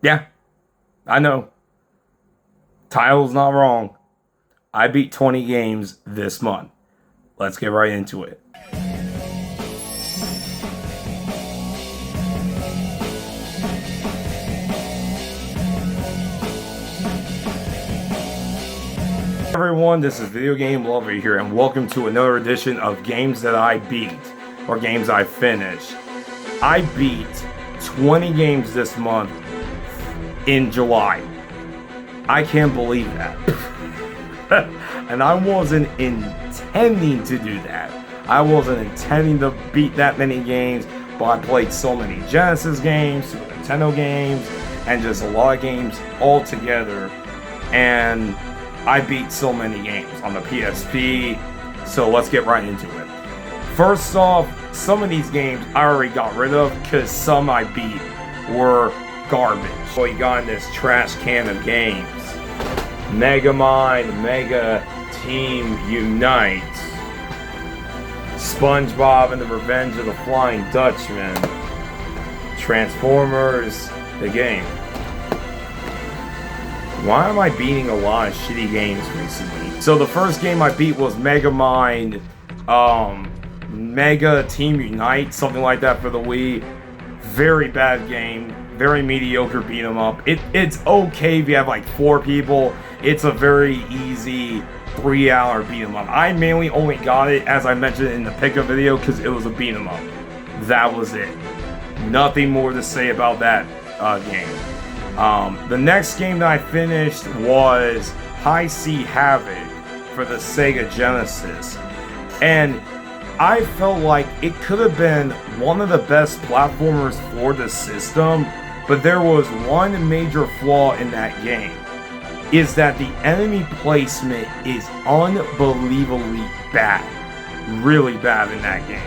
Yeah, I know. Title's not wrong. I beat 20 games this month. Let's get right into it. Everyone, this is Video Game Lover here, and welcome to another edition of Games That I Beat, or Games I Finished. I beat 20 games this month in July. I can't believe that. And I wasn't intending to do that. I wasn't intending to beat that many games, but I played so many Genesis games, Super Nintendo games, and just a lot of games all together. And I beat so many games on the PSP, so let's get right into it. First off, some of these games I already got rid of because some I beat were garbage. So we got in this trash can of games. Megamind, Mega Team Unite, SpongeBob and the Revenge of the Flying Dutchman, Transformers, the game. Why am I beating a lot of shitty games recently? So the first game I beat was Megamind, Mega Team Unite, something like that for the Wii. Very bad game, very mediocre beat 'em up. It's okay if you have like 4 people. It's a very easy 3-hour beat 'em up. I mainly only got it, as I mentioned in the pickup video, because it was a beat 'em up. That was it. Nothing more to say about that game. The next game that I finished was Havoc for the Sega Genesis. And I felt like it could have been one of the best platformers for the system, but there was one major flaw in that game, is that the enemy placement is unbelievably bad. Really bad in that game.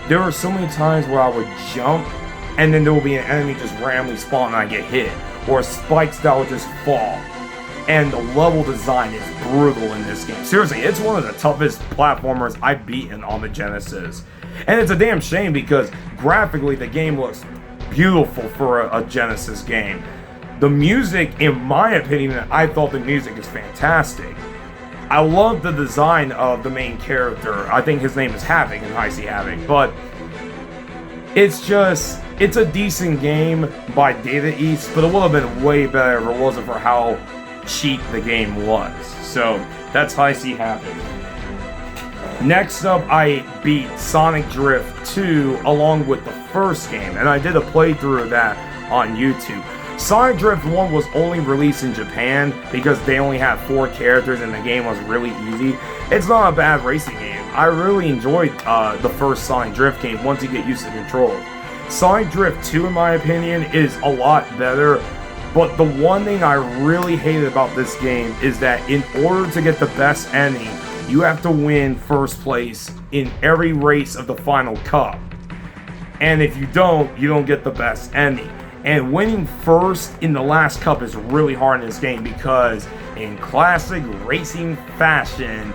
There were so many times where I would jump, and then there will be an enemy just randomly spawn and I get hit, or spikes that would just fall. And the level design is brutal in this game. Seriously, it's one of the toughest platformers I've beaten on the Genesis. And it's a damn shame because graphically the game looks beautiful for a Genesis game. The music, in my opinion, I thought the music is fantastic. I love the design of the main character. I think his name is Havoc in Havoc, but it's a decent game by Data East, but it would have been way better if it wasn't for how cheap the game was. So that's Havoc. Next up, I beat Sonic Drift 2 along with the first game, and I did a playthrough of that on YouTube. Sonic Drift 1 was only released in Japan because they only had 4 characters and the game was really easy. It's not a bad racing game. I really enjoyed the first Sonic Drift game once you get used to the controls. Sonic Drift 2, in my opinion, is a lot better, but the one thing I really hated about this game is that in order to get the best ending, you have to win first place in every race of the final cup. And if you don't get the best ending. And winning first in the last cup is really hard in this game because in classic racing fashion,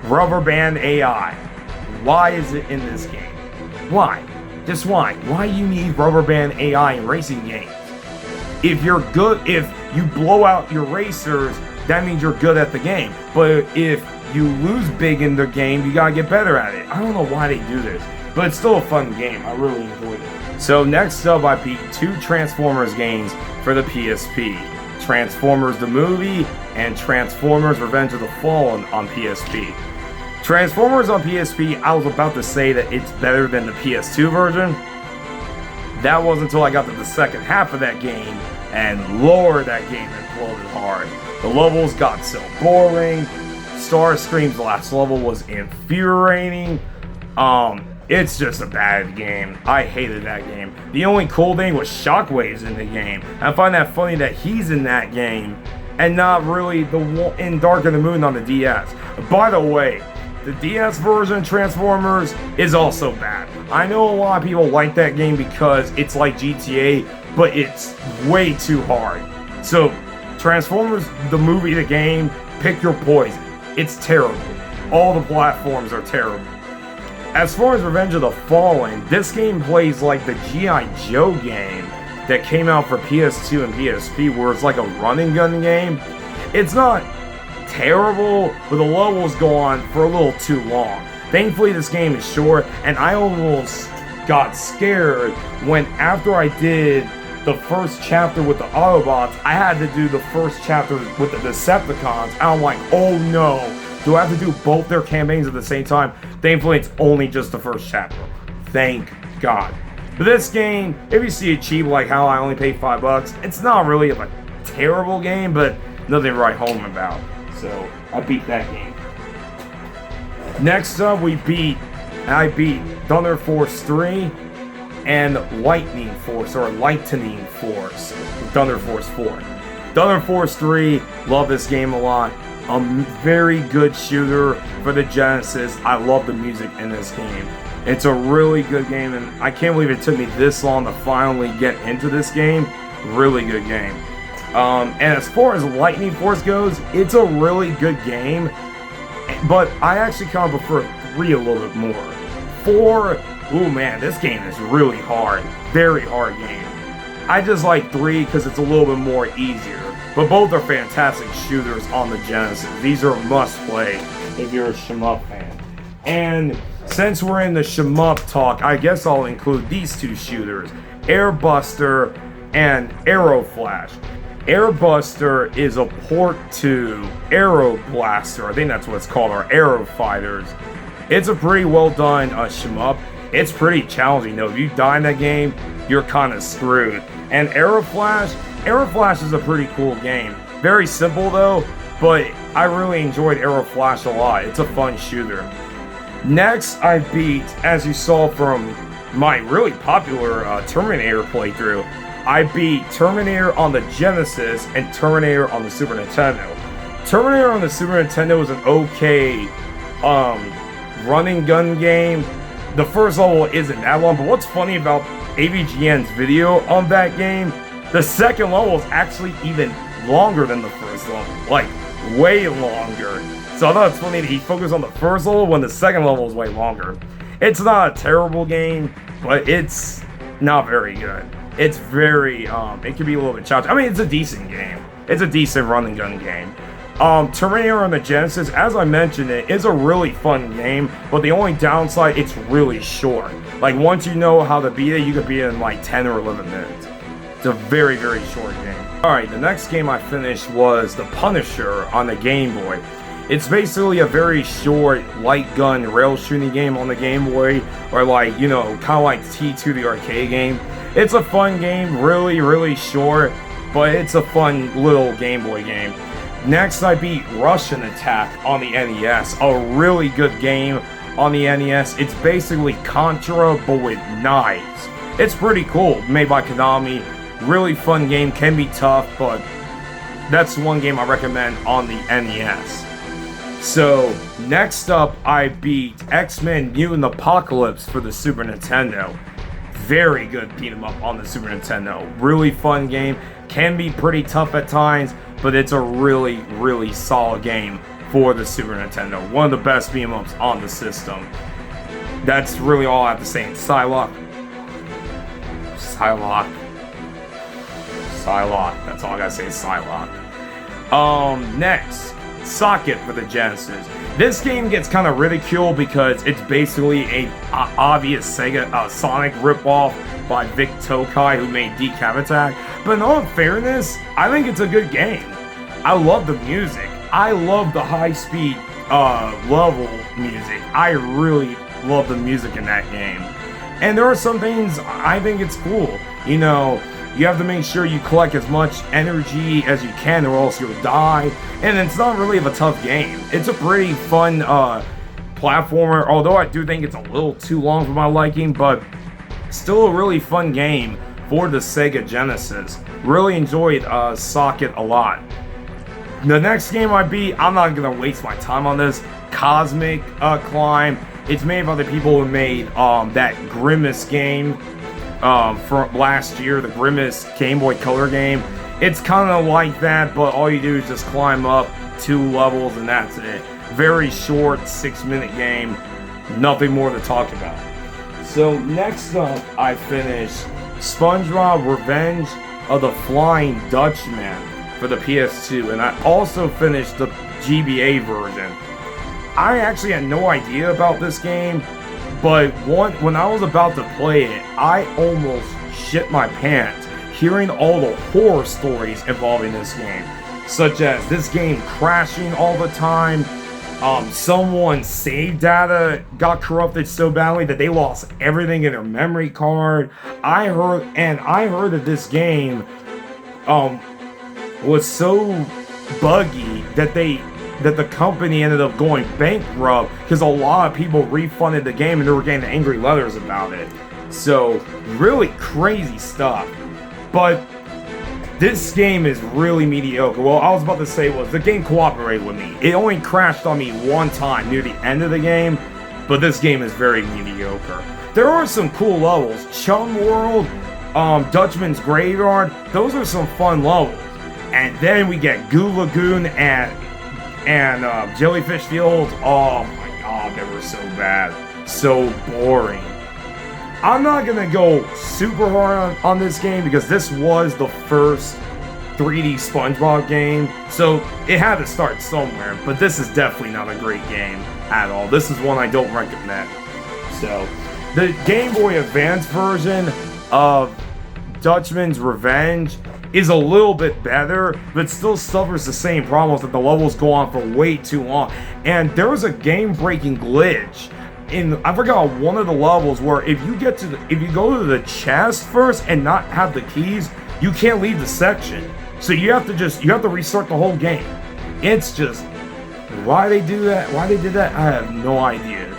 rubber band AI. Why is it in this game? Why? Just why? Why you need rubber band AI in racing games? If you blow out your racers, that means you're good at the game. But if you lose big in the game, you gotta get better at it. I don't know why they do this, but it's still a fun game. I really enjoyed it. So next up, I beat 2 Transformers games for the PSP. Transformers the movie and Transformers Revenge of the Fallen on PSP. Transformers on PSP, I was about to say that it's better than the PS2 version. That wasn't until I got to the second half of that game, and Lord, that game imploded hard. The levels got so boring. Starscream's last level was infuriating. It's just a bad game. I hated that game. The only cool thing was Shockwave's in the game. I find that funny that he's in that game and not really the one in Dark of the Moon on the DS. By the way, the DS version of Transformers is also bad. I know a lot of people like that game because it's like GTA, but it's way too hard. So, Transformers, the movie, the game, pick your poison. It's terrible. All the platforms are terrible. As far as Revenge of the Fallen, this game plays like the G.I. Joe game, that came out for PS2 and PSP where it's like a run and gun game. It's not terrible, but the levels go on for a little too long. Thankfully, this game is short, and I almost got scared when after I did the first chapter with the Autobots, I had to do the first chapter with the Decepticons, and I'm like, oh no, do I have to do both their campaigns at the same time? Thankfully, it's only just the first chapter. Thank God. But this game, if you see it cheap like how I only paid $5, it's not really a terrible game, but nothing to write home about. So, I beat that game. Next up, I beat Thunder Force 3 and Lightning Force, or Lightning Force, Thunder Force 4. Thunder Force 3, love this game a lot. A very good shooter for the Genesis. I love the music in this game. It's a really good game, and I can't believe it took me this long to finally get into this game. Really good game. And as far as Lightning Force goes, it's a really good game, but I actually kind of prefer 3 a little bit more. 4, ooh man, this game is really hard. Very hard game. I just like 3 because it's a little bit more easier. But both are fantastic shooters on the Genesis. These are must play if you're a shmup fan. And since we're in the shmup talk, I guess I'll include these 2 shooters, Airbuster and Aeroflash. Airbuster is a port to Aero Blaster. I think that's what it's called, or Aero Fighters. It's a pretty well done shmup. It's pretty challenging though. If you die in that game, you're kind of screwed. And Aeroflash is a pretty cool game. Very simple though, but I really enjoyed Aeroflash a lot. It's a fun shooter. Next, I beat, as you saw from my really popular Terminator playthrough, I beat Terminator on the Genesis and Terminator on the Super Nintendo. Terminator on the Super Nintendo was an okay run and gun game. The first level isn't that long, but what's funny about AVGN's video on that game, the second level is actually even longer than the first level, like way longer. So I thought it's funny that he focused on the first level when the second level is way longer. It's not a terrible game, but it's not very good. It's very, it can be a little bit challenging. I mean, it's a decent game. It's a decent run and gun game. Terminator on the Genesis, as I mentioned, it is a really fun game, but the only downside, it's really short. Like, once you know how to beat it, you can beat it in like 10 or 11 minutes. It's a very, very short game. Alright, the next game I finished was The Punisher on the Game Boy. It's basically a very short, light gun, rail shooting game on the Game Boy, or like, you know, kind of like T2, the arcade game. It's a fun game, really, really short, but it's a fun little Game Boy game. Next, I beat Russian Attack on the NES, a really good game on the NES. It's basically Contra, but with knives. It's pretty cool, made by Konami. Really fun game, can be tough, but that's one game I recommend on the NES. So, next up, I beat X-Men Mutant Apocalypse for the Super Nintendo. Very good beat 'em up on the Super Nintendo. Really fun game, can be pretty tough at times, but it's a really, really solid game for the Super Nintendo. One of the best beat 'em ups on the system. That's really all I have to say. Psylocke. That's all I gotta say is Psylocke. Next, Socket for the Genesis. This game gets kind of ridiculed because it's basically a obvious Sega Sonic ripoff by Vic Tokai, who made Decap Attack. But in all fairness, I think it's a good game. I love the music. I love the high-speed level music. I really love the music in that game. And there are some things I think it's cool. You know, you have to make sure you collect as much energy as you can or else you'll die. And it's not really of a tough game. It's a pretty fun platformer, although I do think it's a little too long for my liking, but still a really fun game for the Sega Genesis. Really enjoyed Socket a lot. The next game I beat, I'm not going to waste my time on this, Cosmic Climb. It's made by the people who made that Grimace game from last year, the Grimace Game Boy Color game. It's kind of like that, but all you do is just climb up 2 levels and that's it. Very short, 6-minute game. Nothing more to talk about. So next up, I finished SpongeBob Revenge of the Flying Dutchman for the PS2, and I also finished the GBA version. I actually had no idea about this game, but when I was about to play it, I almost shit my pants hearing all the horror stories involving this game, such as this game crashing all the time, someone's save data got corrupted so badly that they lost everything in their memory card. I heard that this game was so buggy that the company ended up going bankrupt because a lot of people refunded the game and they were getting angry letters about it. So really crazy stuff. But this game is really mediocre. Well, I was about to say was the game cooperated with me. It only crashed on me one time near the end of the game, but this game is very mediocre. There are some cool levels. Chum World, Dutchman's Graveyard, those are some fun levels. And then we get Goo Lagoon and Jellyfish Field. Oh my god, they were so bad. So boring. I'm not gonna go super hard on this game because this was the first 3D SpongeBob game, so it had to start somewhere, but this is definitely not a great game at all. This is one I don't recommend. So, the Game Boy Advance version of Dutchman's Revenge is a little bit better, but still suffers the same problems that the levels go on for way too long. And there was a game-breaking glitch I forgot one of the levels where if you go to the chest first and not have the keys, you can't leave the section. So you have to restart the whole game. It's just why they do that, why they did that, I have no idea.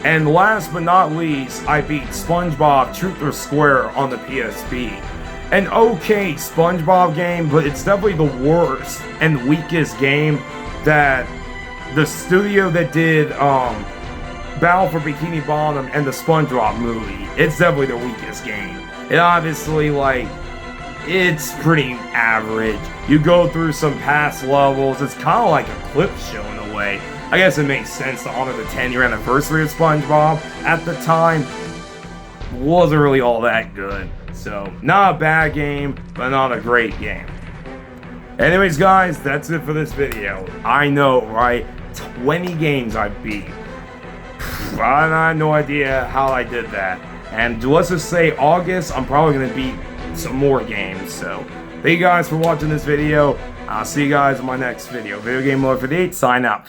And last but not least, I beat SpongeBob Truth or Square on the PSP. An okay SpongeBob game, but it's definitely the worst and weakest game that the studio that did Battle for Bikini Bottom and the SpongeBob movie. It's definitely the weakest game. It obviously, it's pretty average. You go through some past levels. It's kind of like a clip show in a way. I guess it makes sense to honor the 10-year anniversary of SpongeBob. At the time, wasn't really all that good. So, not a bad game, but not a great game. Anyways, guys, that's it for this video. I know, right? 20 games I beat. I have no idea how I did that. And let's just say August, I'm probably going to beat some more games. So, thank you guys for watching this video. I'll see you guys in my next video. Video Game Lord for the 8, sign out.